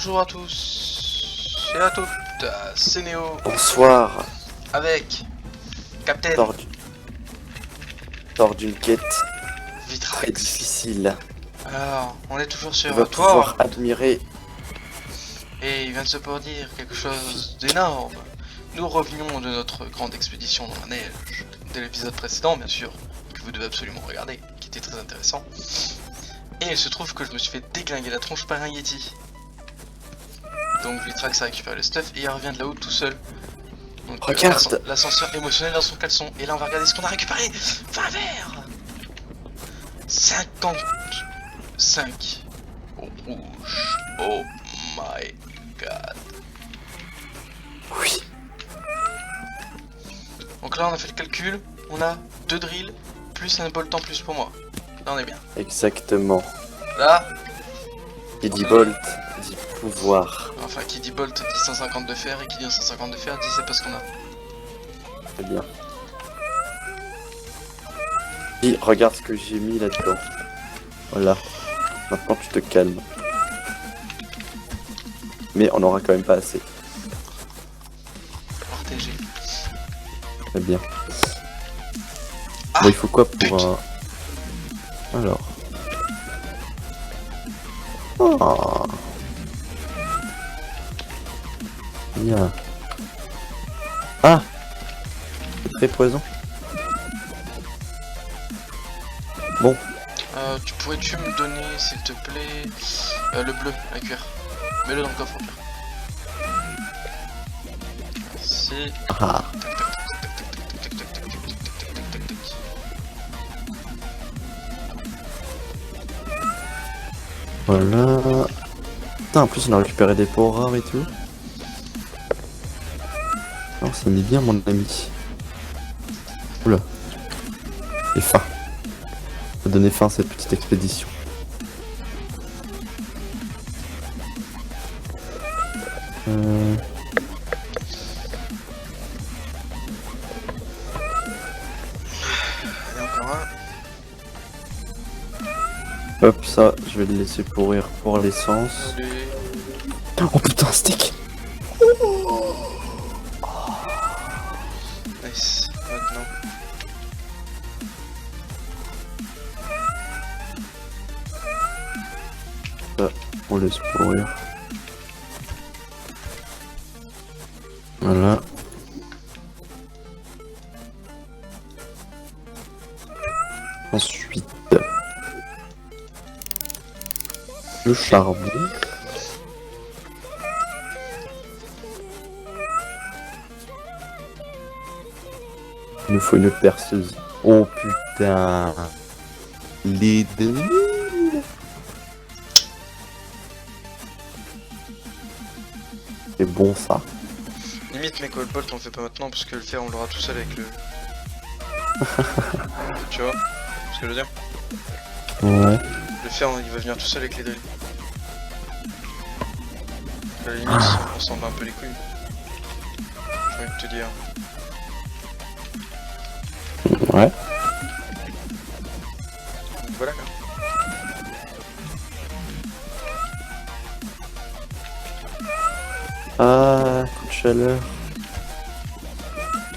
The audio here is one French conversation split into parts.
Bonjour à tous et à toutes, c'est Néo Bonsoir. avec Captain Lors d'une quête très Vitrax. difficile, Alors, on est toujours tu sur vas un pouvoir toit admirer. et il vient de se produire quelque chose d'énorme. Nous revenions de notre grande expédition dans la neige, de l'épisode précédent bien sûr, que vous devez absolument regarder, qui était très intéressant. Et il se trouve que je me suis fait déglinguer la tronche par un Yeti. Donc Vitrax a récupéré le stuff et il revient de là-haut tout seul. Donc, Regarde. l'ascenseur émotionnel dans son caleçon. Et là on va regarder ce qu'on a récupéré. 20 verres 55 rouge. Oh my god. Oui. Donc là on a fait le calcul. On a 2 drills plus un bolt en plus pour moi. Là on est bien. Exactement. Là, Qui dit Bolt, dit pouvoir. enfin qui dit bolt dit 150 de fer et qui dit 150 de fer dit c'est pas ce qu'on a. Très bien. Et regarde ce que j'ai mis là-dedans. Voilà. Maintenant tu te calmes. Mais on aura quand même pas assez. RTG. Très bien. Ah, Bon, il faut quoi pour putain. un... Alors. Oh. Bien. Ah. C'est très poison. Bon. Tu pourrais-tu me donner s'il te plaît le bleu à cuire. Mets-le dans le coffre au pire. Merci. Ah. Voilà. Putain, en plus on a récupéré des peaux rares et tout. Non, ça met bien mon ami. Oula. Et fin. Ça a donné fin à cette petite expédition. Allez, encore un. Hop, ça, je vais le laisser pourrir pour l'essence. Allez. Oh putain, stick. Nice. Maintenant. On laisse pourrir. Voilà. Ensuite, le charbon. Il nous faut une perceuse. Oh putain. Les deux. C'est bon ça. Limite, mes bolt on le fait pas maintenant parce que le fer on l'aura tout seul avec le. Tu vois ce que je veux dire? Ouais. Le fer il va venir tout seul avec les drills. À la limite, on s'en bat un peu les couilles. J'ai envie de te dire. Ouais. Donc voilà quoi. Ah, coup de chaleur.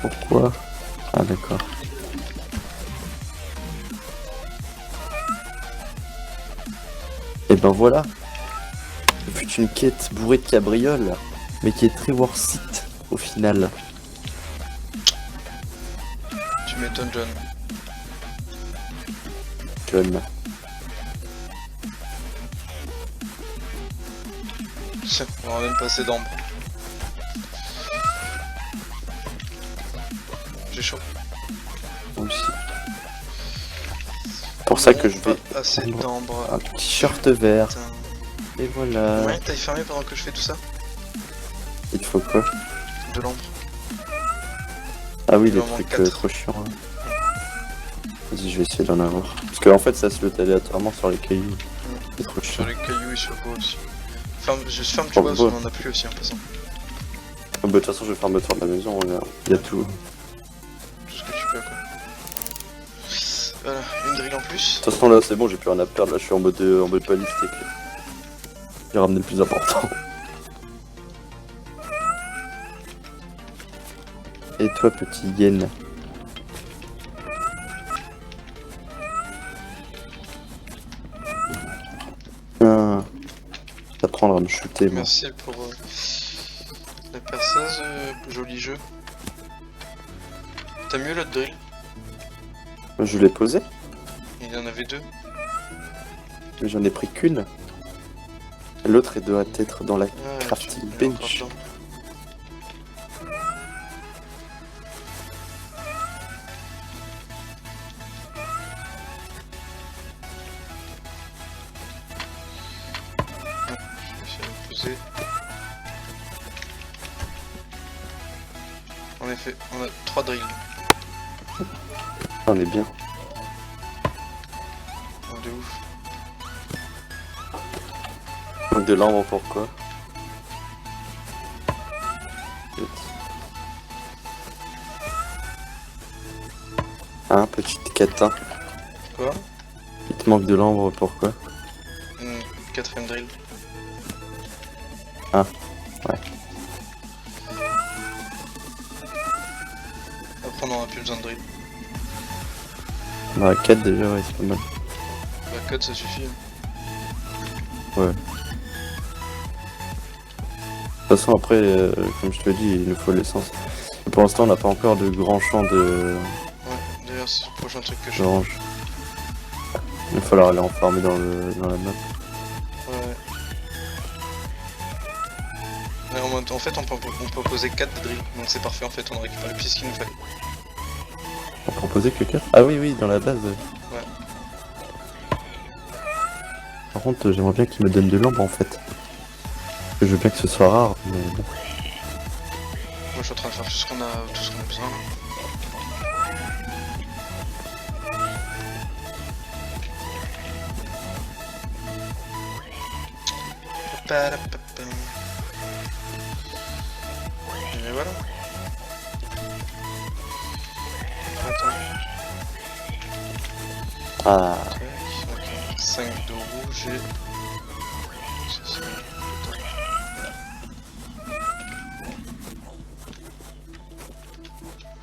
Pourquoi? Ah d'accord. Et ben voilà. Ce fut une quête bourrée de cabrioles, mais qui est très worth it au final. Tu m'étonnes, John. John. On aura même pas assez d'ambre. J'ai chaud. Moi aussi. Pour ça que je vais Pas assez d'ambre. un t-shirt vert. Putain. Et voilà. Ouais, t'as fermé pendant que je fais tout ça? Il faut quoi? De l'ambre. Ah oui, Il les en manque trucs 4. trop chiants. Hein. Vas-y, je vais essayer d'en avoir. Parce qu'en fait, ça se loot aléatoirement sur les cailloux. C'est trop chiant. Sur les cailloux et sur le bois aussi. Ferme, je ferme tu Sur vois, le parce bois. qu'on en a plus aussi en passant. Oh, bah, de toute façon, je vais faire le tour de la maison. Il y a tout. Tout ce que tu peux quoi. Voilà, une drill en plus. De toute façon, là, c'est bon, j'ai plus rien à perdre. Là, je suis en mode balistique. J'ai ramené le plus important. Et toi, petit hyène? Ah, t'apprendre à me shooter, moi. Merci pour la perceuse, joli jeu. T'as mieux l'autre drill? Je l'ai posé, Il y en avait deux. mais j'en ai pris qu'une. L'autre, elle doit être dans la Ah, crafting tu l'as encore bench. dedans. Je vais poser. En effet, on a 3 drills. On est bien. Oh, de ouf. Donc de l'arbre, pourquoi? Hein, petite catin. Quoi? Il te manque de l'ambre, pourquoi? Quatrième drill. Ah, ouais. Après on aura plus besoin de drill. Bah, 4 déjà, ouais, c'est pas mal. La code ça suffit. Ouais. De toute façon, après, comme je te l'ai dit, il nous faut l'essence. Pour l'instant, on n'a pas encore de grand champ de Ouais, d'ailleurs c'est le prochain truc que je fais. orange. Il va falloir aller en farmer dans la map. Ouais. Mais en fait on peut poser 4 drills, donc c'est parfait en fait, on a récupéré plus ce qu'il nous fallait. On peut en poser que 4? Ah oui, oui, dans la base. Ouais. Par contre, j'aimerais bien qu'il me donne de l'ambre en fait. Je veux bien que ce soit rare, mais bon. Moi je suis en train de faire tout ce qu'on a besoin là. Padapapam. Et voilà. Attends. Ah, Tac, ok. 5 de rouge et... Ça, c'est...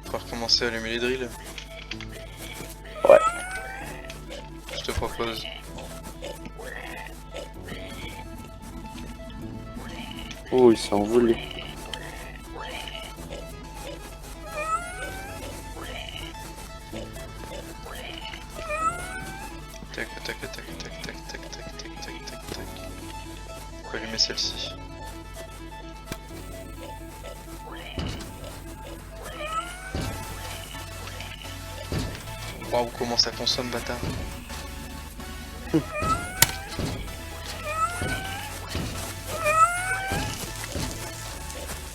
On va recommencer à allumer les drills. ouais. Je te propose. Oh, il s'est envolé. Tac, tac, tac, tac, tac, tac, tac, tac, tac, tac, tac, tac. On va allumer celle-ci. Waouh, comment ça consomme, bâtard.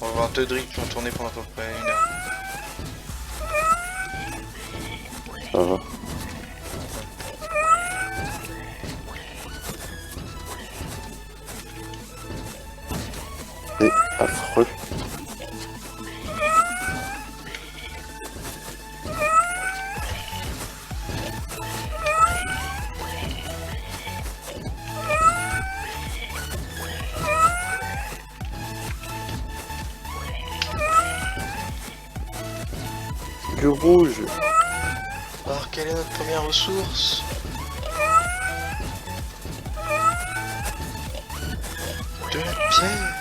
On va avoir 2 drills qui vont tourner pendant à peu près 1 heure. Ça va. C'est affreux. Du rouge. Alors, quelle est notre première ressource? De la pierre.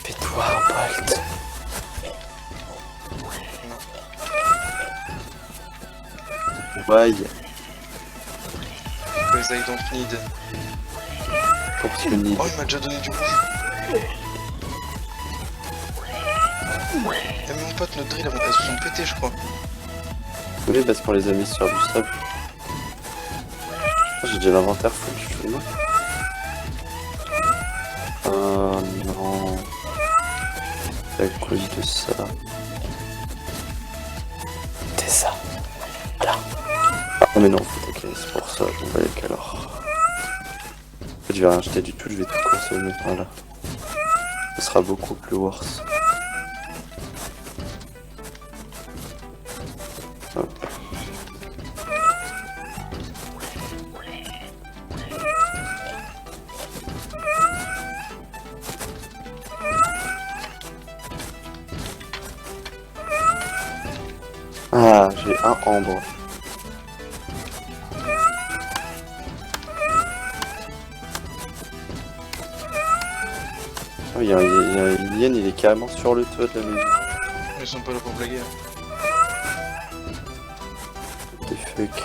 Fais-toi un bolt. Bye. Because I don't need. Pour ce nid. Oh, il m'a déjà donné du rouge. Eh, mon pote, notre drill, elles se sont pétées, je crois. Oui, parce qu'on les a mis sur du sable. J'ai déjà l'inventaire full, je suis fou. Oh non. C'est à cause de ça. C'est ça. Voilà. Ah mais non, faut taquer, c'est pour ça, je vais avec alors. En fait, je vais rien acheter du tout, je vais tout consommer, voilà. Ce sera beaucoup plus worse. Hop. Ah, j'ai un ambre. Oh, il y a un alien, il est carrément sur le toit de la maison. Ils sont pas là pour blaguer. What the fuck.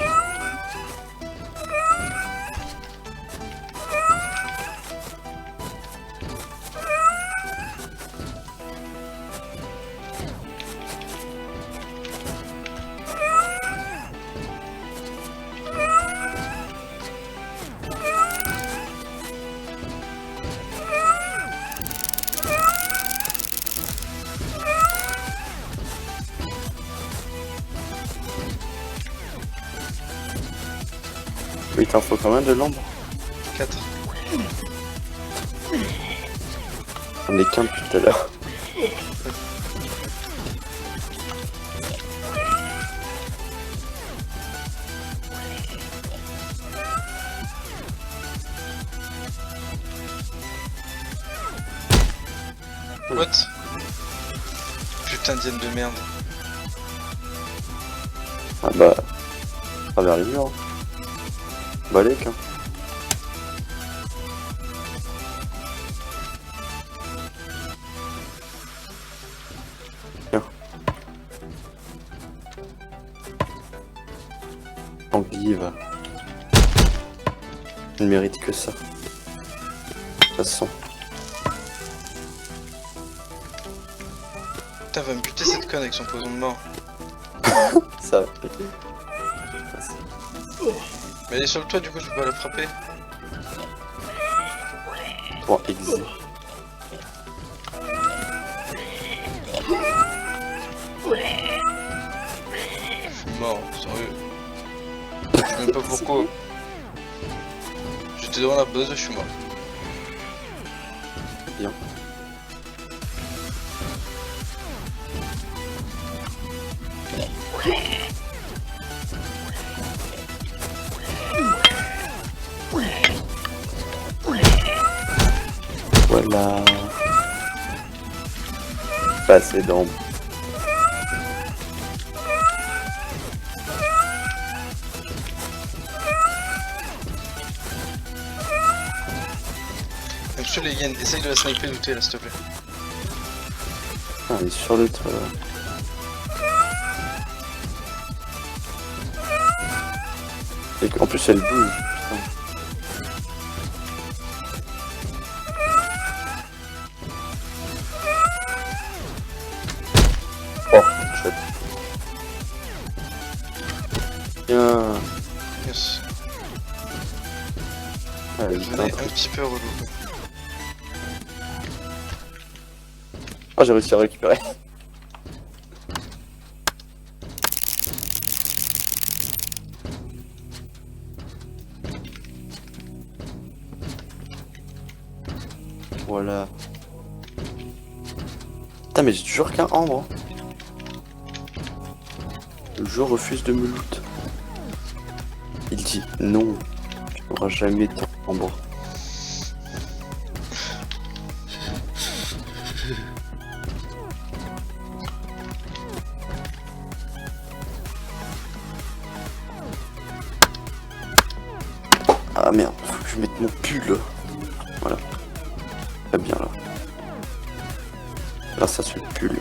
Oui, t'en faut combien de l'ombre? 4. On est qu'un depuis tout à l'heure. What? Putain d'hyène de merde. Ah bah, à travers les murs. Balèque, hein. Tiens. Endive. Il ne mérite que ça. De toute façon. Putain, va me buter cette conne avec son poison de mort. Ça. Mais elle est sur le toit, du coup je peux pas la frapper. Pour exé. Je suis mort, sérieux. Je sais même pas pourquoi. J'étais devant la base, je suis mort. Bien. Voilà. Pas assez d'ombre. Monsieur les hyènes, essaye de la sniper d'où t'es là s'il te plaît. Ah, elle est sur le toit. Et en plus elle bouge. Putain. Oh, shot. Bien. Yes. Allez, Elle devenait un petit peu relou. Oh, j'ai réussi à récupérer. Voilà. Putain, mais j'ai toujours qu'un ambre. Le jeu refuse de me loot. Il dit non, tu n'auras jamais ton ambre. Ah merde, faut que je mette mon pull. Voilà. Très bien là. Là ça c'est le pull.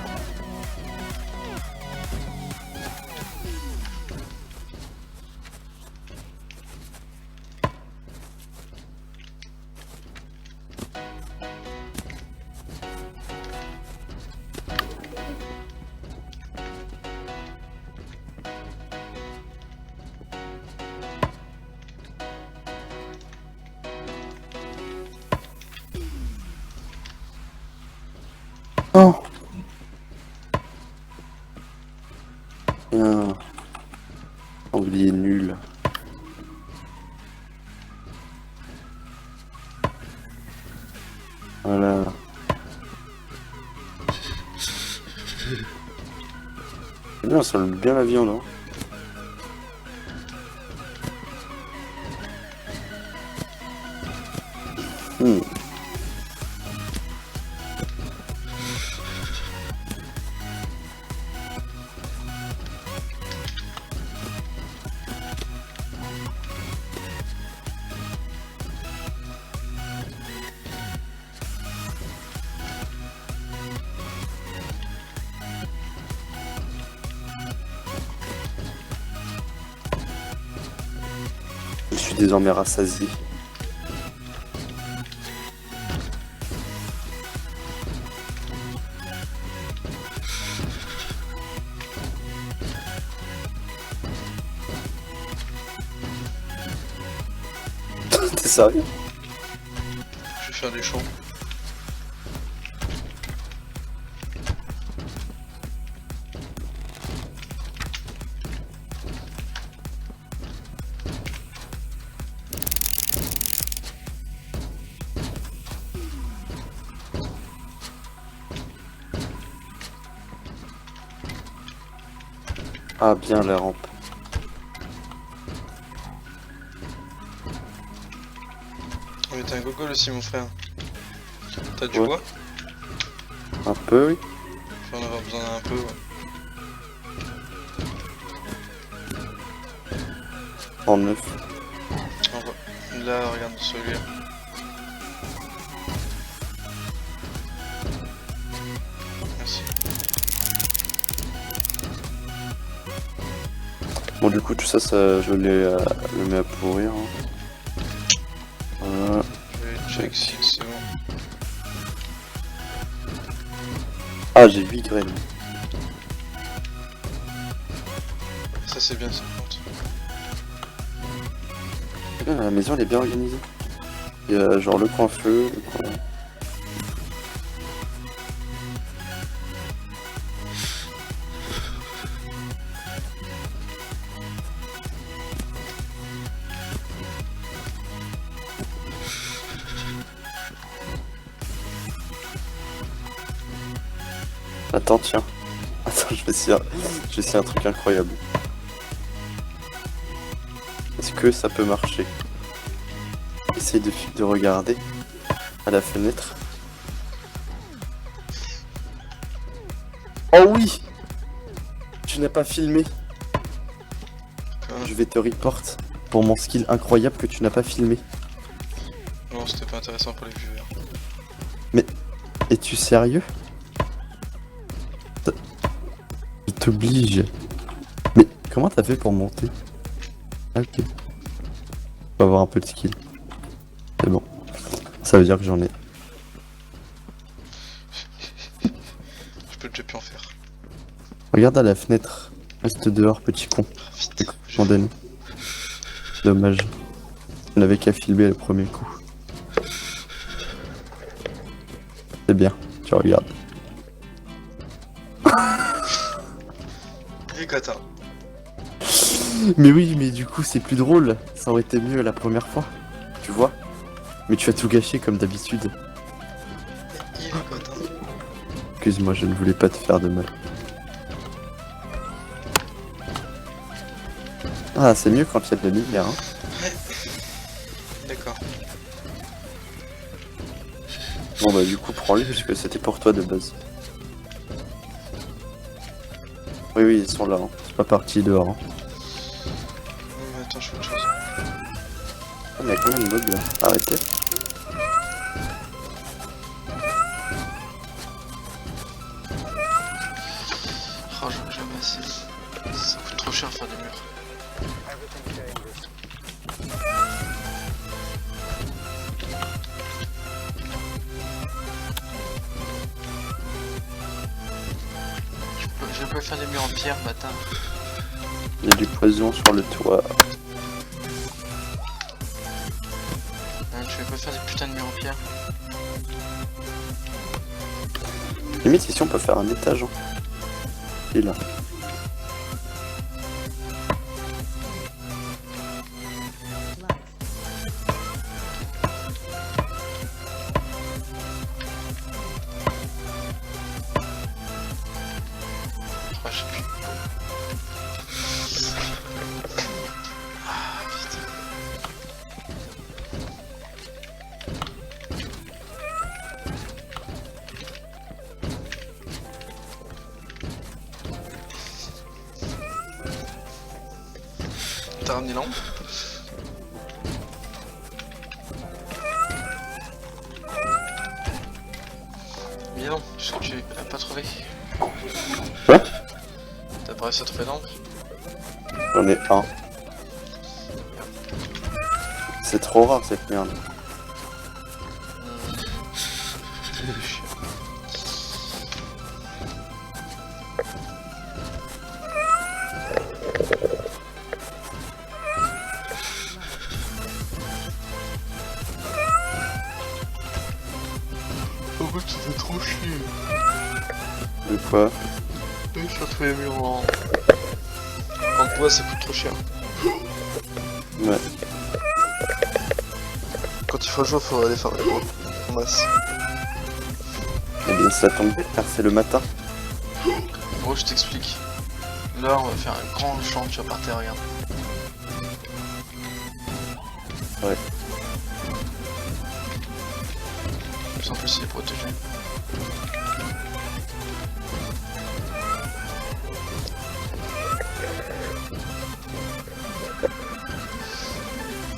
Oh. Bien. Anglier nul. Voilà. C'est bien, ça loot bien la viande, hein. désormais rassasié. T'es sérieux? Je vais faire des shows. Ah bien la rampe. Mais t'es un gogol aussi mon frère. T'as du Ouais. bois? Un peu, oui. Faut en avoir besoin d'un peu, ouais. En neuf. Là, regarde celui-là. Merci. Bon du coup tout ça, je le mets à pourrir. Hein. Voilà. Je vais check si c'est bon. Ah j'ai 8 graines. Ça c'est bien, ça compte. La maison elle est bien organisée. Il y a genre le coin feu, le coin... Attends tiens. Attends je vais essayer un truc incroyable. Est-ce que ça peut marcher? Essaye de regarder à la fenêtre. Oh oui! Tu n'as pas filmé. Je vais te report pour mon skill incroyable que tu n'as pas filmé. Non, c'était pas intéressant pour les viewers. Es-tu sérieux? Il t'oblige. Mais comment t'as fait pour monter? Ah, ok. On va avoir un peu de skill. C'est bon. Ça veut dire que j'en ai. Je peux déjà plus en faire. Regarde à la fenêtre. Reste dehors, petit con. Ah, vite. Condamné. Dommage. On n'avait qu'à filmer le premier coup. C'est bien. Tu regardes. Ricotta. Mais oui, mais du coup c'est plus drôle. Ça aurait été mieux la première fois. Tu vois? Mais tu as tout gâché comme d'habitude. Il ricotta. Excuse-moi, je ne voulais pas te faire de mal. Ah, c'est mieux quand il y a de la lumière. Hein. Ouais. D'accord. Bon bah du coup prends-le puisque c'était pour toi de base. Oui oui ils sont là, hein. C'est pas parti dehors. Hein. Mais attends, je fais autre chose. Ah mais il y a combien de mobs là? Arrêtez. Oh, j'en ai jamais assez. Ça coûte trop cher faire des murs. Je peux faire des murs en pierre, bâtard. Il y a du poison sur le toit. Hein, tu veux pas faire des putains de murs en pierre? Limite ici on peut faire un étage. Hein. Et là. Oh, je sais plus. Ah, putain. T'as ramené l'ambre? Mais non, puisque tu l'as pas trouvé. Quoi? T'as pas réussi à trouver l'ambre? J'en ai un. C'est trop rare cette merde. En fait, ça fait trop chier. De quoi? Oui, je retrouve les murs en bois, ça coûte trop cher. Ouais. Quand il faut jouer, faut aller faire les bois. En masse. Eh bien ça tombe bien car c'est le matin. En gros, je t'explique. Là, on va faire un grand champ, tu vas partir, regarde. Ouais. En plus, il est protégé.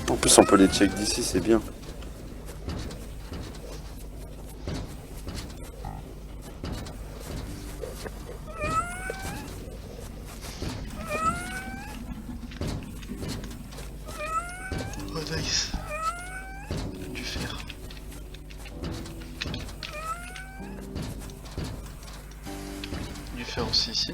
En plus on peut les check d'ici, c'est bien. Oh nice. Du fer. Du fer aussi ici.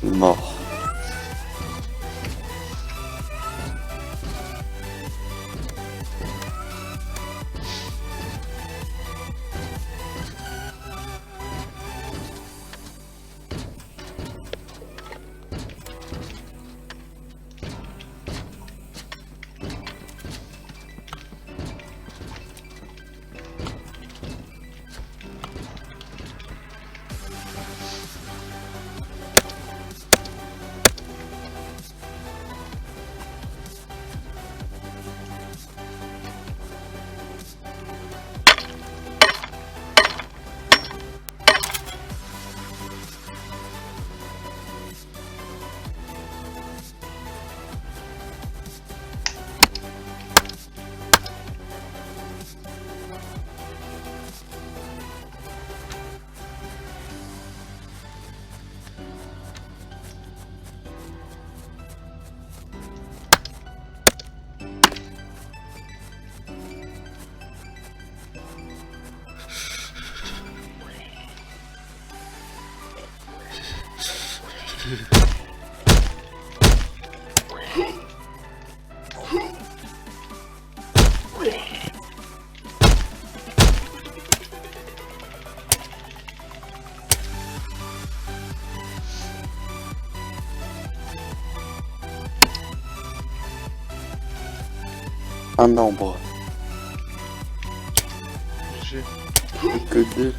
Mort. Un arbre. J'ai Que deux.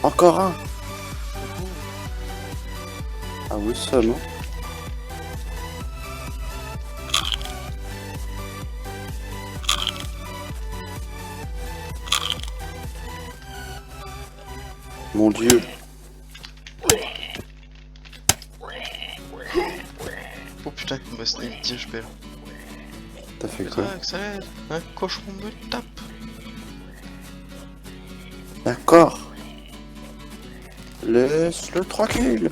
Encore un. Ah oui, ça non. Mon Dieu. Oh putain, il me reste une 10 HP là. T'as fait C'est quoi? vrai que ça aide. Un cochon me tape. D'accord. Laisse-le tranquille.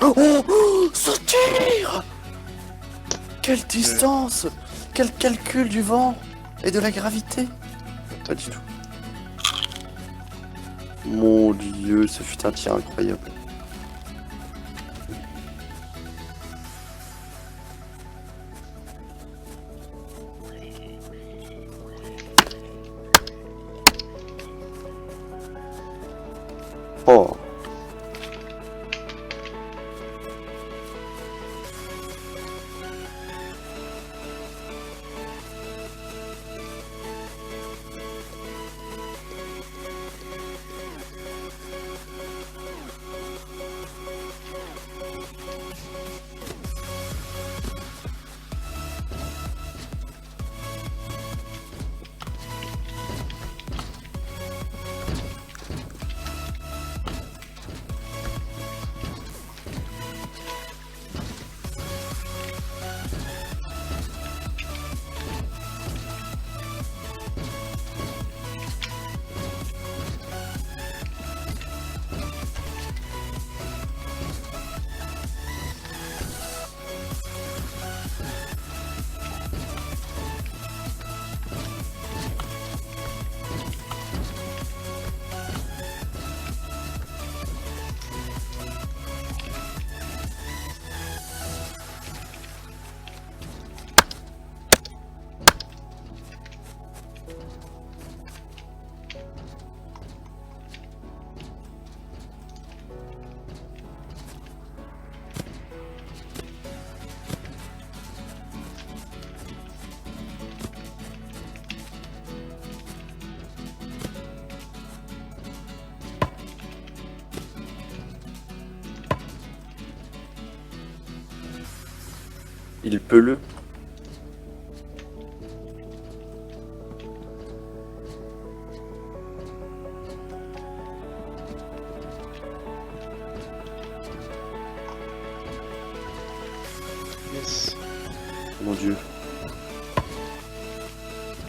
Ça tire. Quelle distance! Quel calcul du vent et de la gravité? Pas du tout. Mon dieu, ce fut un tir incroyable. Oh! Il peut le. Yes. Mon dieu.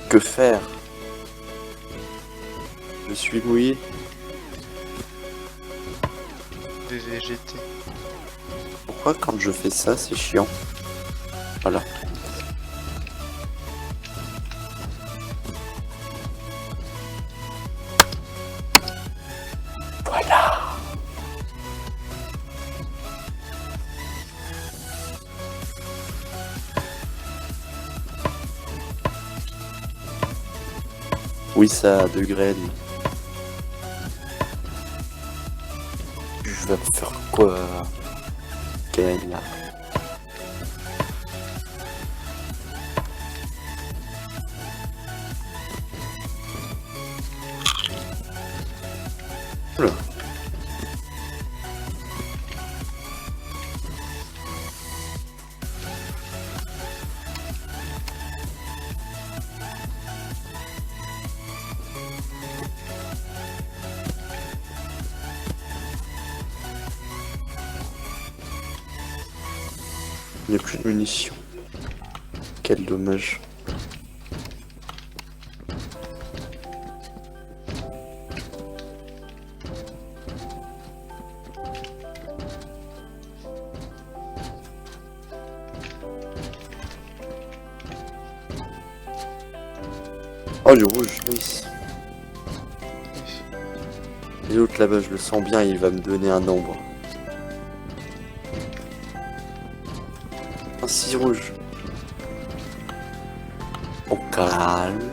Que faire? Je suis mouillé. VVGT. Pourquoi quand je fais ça, c'est chiant? Voilà. Voilà. Oui, ça a 2 graines. Je vais me faire quoi? Quelle là? Oula. Il n'y a plus de munitions. Quel dommage. Oh, du rouge, nice. Et l'autre là-bas, je le sens bien, il va me donner un nombre. Un 6 rouge. Au calme.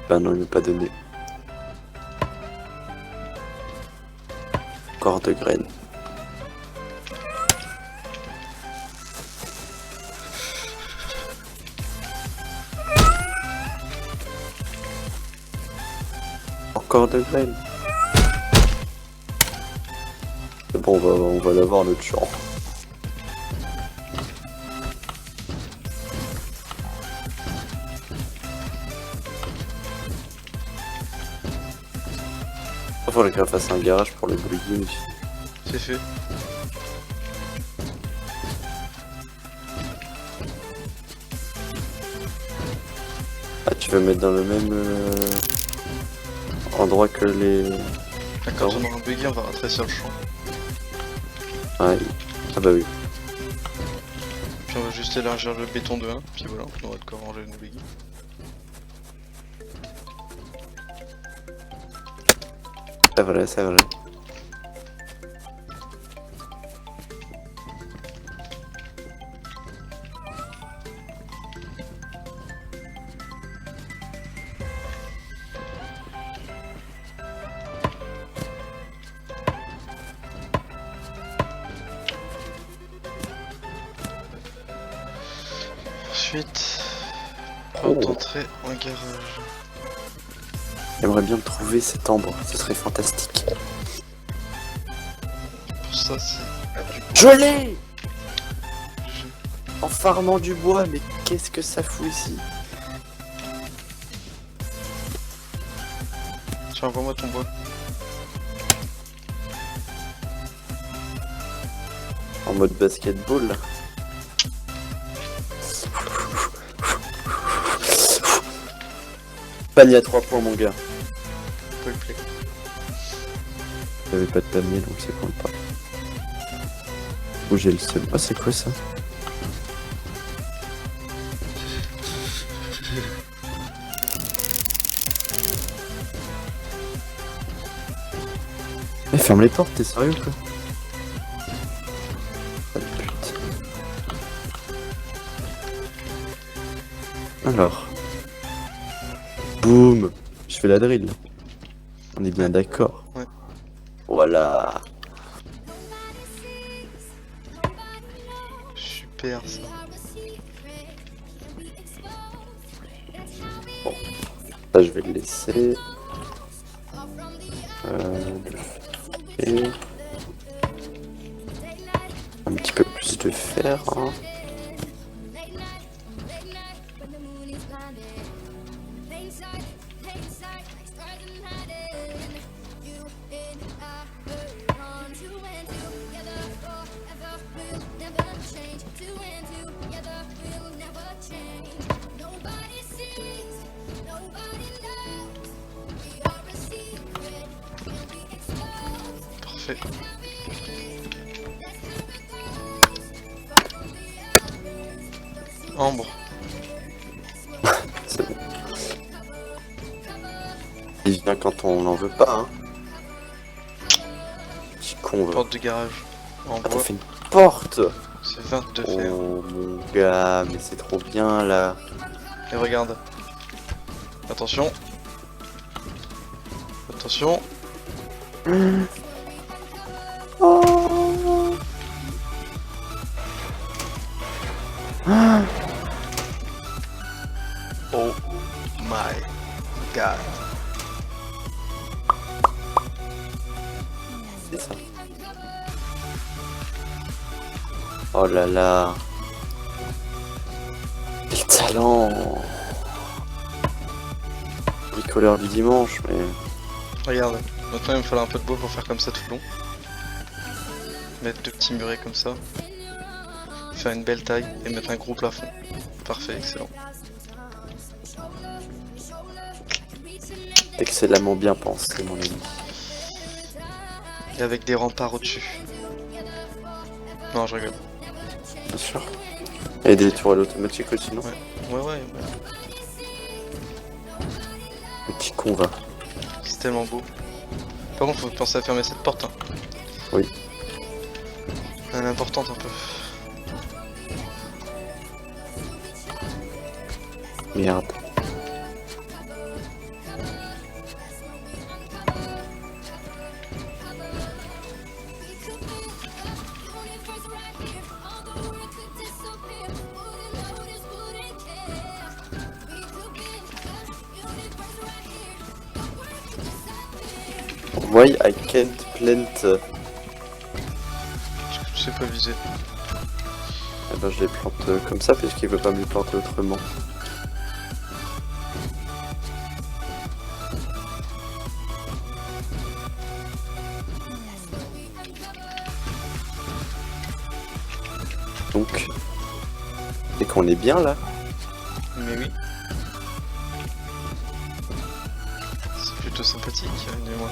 Bah non, il m'a pas donné. Encore 2 graines. Encore 2 graines. C'est bon, on va l'avoir notre champ. Il faudrait qu'elle fasse un garage pour le briguer aussi. C'est fait. veux mettre dans le même endroit que les... Quand on aura un buggy, on va rétrécir le champ. Ah, ah bah oui. Puis on va juste élargir le béton de 1, puis voilà, on aura de quoi ranger nos buggy. C'est vrai, c'est vrai. Ensuite, Oh. porte d'entrée en garage. J'aimerais bien trouver cet ambre, ce serait fantastique. Pour ça, c'est... Je l'ai! En farmant du bois, mais qu'est-ce que ça fout ici? Tiens, envoie-moi ton bois. En mode basketball là. Panier à 3 points mon gars. Play, play. J'avais pas de panier donc c'est compte pas. Où j'ai le seul. Ah c'est quoi ça? Eh ferme les portes, t'es sérieux quoi? Ah, putain. Alors. Boum. Je fais la drill. On est bien d'accord. Ouais. Voilà. Super ça. Bon. Ça je vais le laisser. Et un petit peu plus de fer. Hein. Parfait. Ambre. C'est bon. Il vient quand on n'en veut pas. Hein. Petit con. Va. Porte de garage. En Ah, t'as bois. fait une porte. C'est 22 fer. Oh mon gars, mais c'est trop bien là. Et regarde. Attention. Attention. Oh. Ah. Oh my god. C'est ça. Oh là là. Quel talent. Bricoleur du dimanche, mais... Regarde. Maintenant il me fallait un peu de bois pour faire comme ça tout le long. Mettre deux petits murets comme ça. Faire une belle taille et mettre un gros plafond. Parfait, excellent. Excellemment bien pensé, mon ami. Et avec des remparts au-dessus. Non, je rigole. Bien sûr. Et des tourelles automatiques aussi, non? Ouais. Petit con, va. C'est tellement beau. Par contre, faut penser à fermer cette porte. Hein. Oui. Elle est importante un peu. Merde. Why I can't plant? Parce que tu sais pas viser. Eh ben je les plante comme ça puisqu'il veut pas me les planter autrement. Donc, et qu'on est bien là. Mais oui. plutôt sympathique, dis-moi.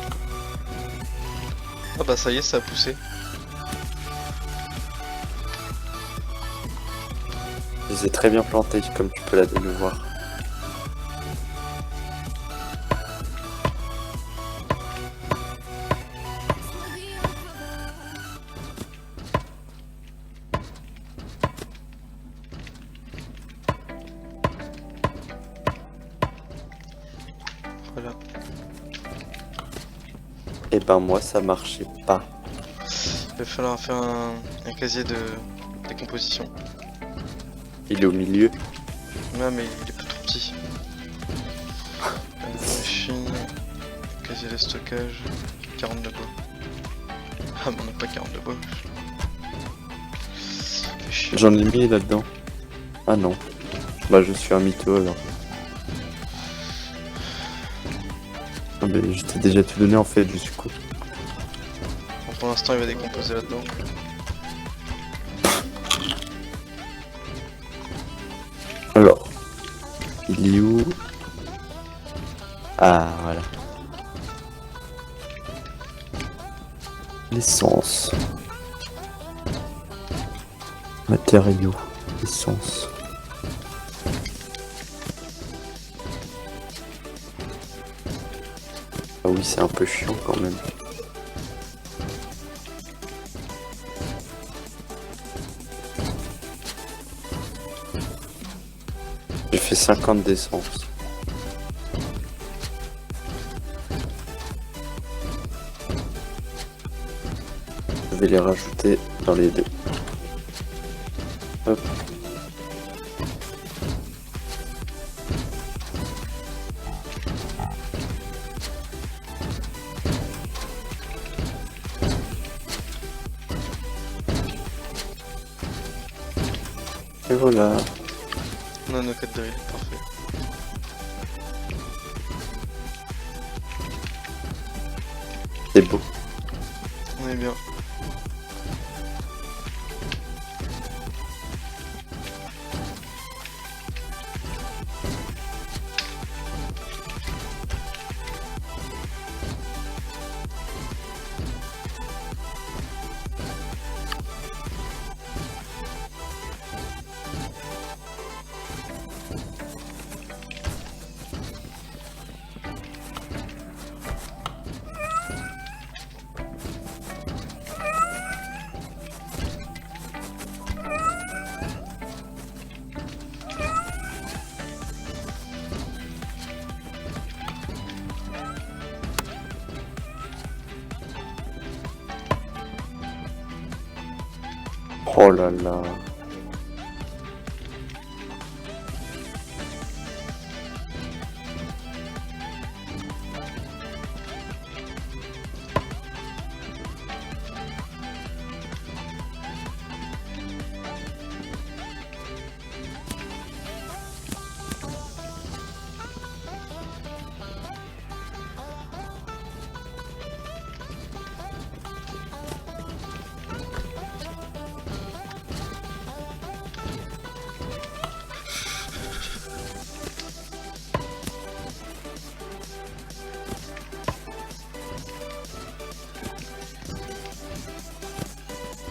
Ah bah ça y est, ça a poussé. Je les ai très bien plantés, comme tu peux là de le voir. Voilà. Et ben moi ça marchait pas. Il va falloir faire un casier de décomposition. Il est au milieu. Ouais mais il est pas trop petit. Machine, casier de stockage, 40 de bois. Ah mais on n'a pas 40 de bois. Fait chier. J'en ai mis là-dedans. Ah non. Bah je suis un mytho alors. Ah, mais je t'ai déjà tout donné en fait du coup. Bon, pour l'instant il va décomposer là-dedans. Alors. Il est où? Ah voilà. L'essence. Matériaux. Essence. Ah oui, c'est un peu chiant quand même. J'ai fait 50 d'essence. Je vais les rajouter dans les deux. Hop. Et voilà. On a nos 4 drills, parfait. C'est beau. On est bien. Oh là là.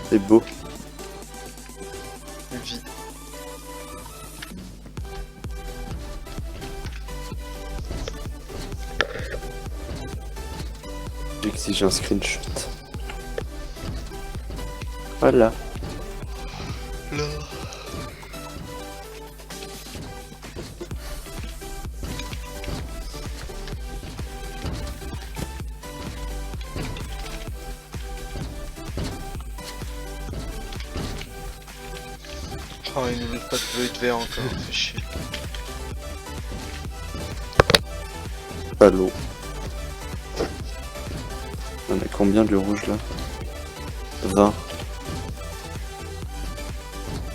C'est beau. Vie. J'exige un screenshot. Voilà. Là. Oh, il nous met pas de feuille de verre encore, fait chier. Pas l'eau. On a combien du rouge là? 20.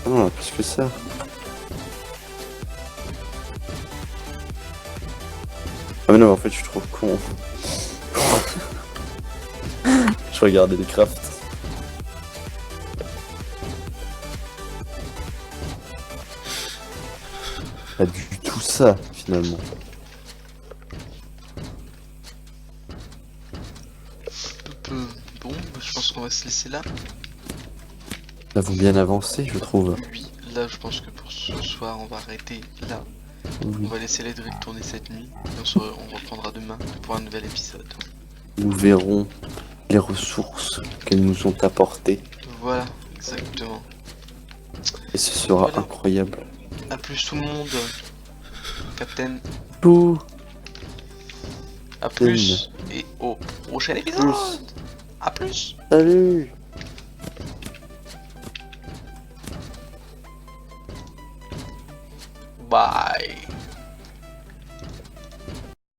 Ah non, on a plus que ça. Ah mais non, en fait je suis trop con. Je regardais les crafts. Pas du tout ça finalement. peu. Bon, je pense qu'on va se laisser là. Nous avons bien avancé, je trouve. Oui, là je pense que pour ce soir on va arrêter là. On Oui. va laisser les drills tourner cette nuit. Et on reprendra demain pour un nouvel épisode. Nous verrons les ressources qu'elles nous ont apportées. Voilà, exactement. Et ce sera Voilà. incroyable. A plus tout le monde. Captain, Tout. à plus. Et au prochain épisode. Plus. À plus. Salut. Bye.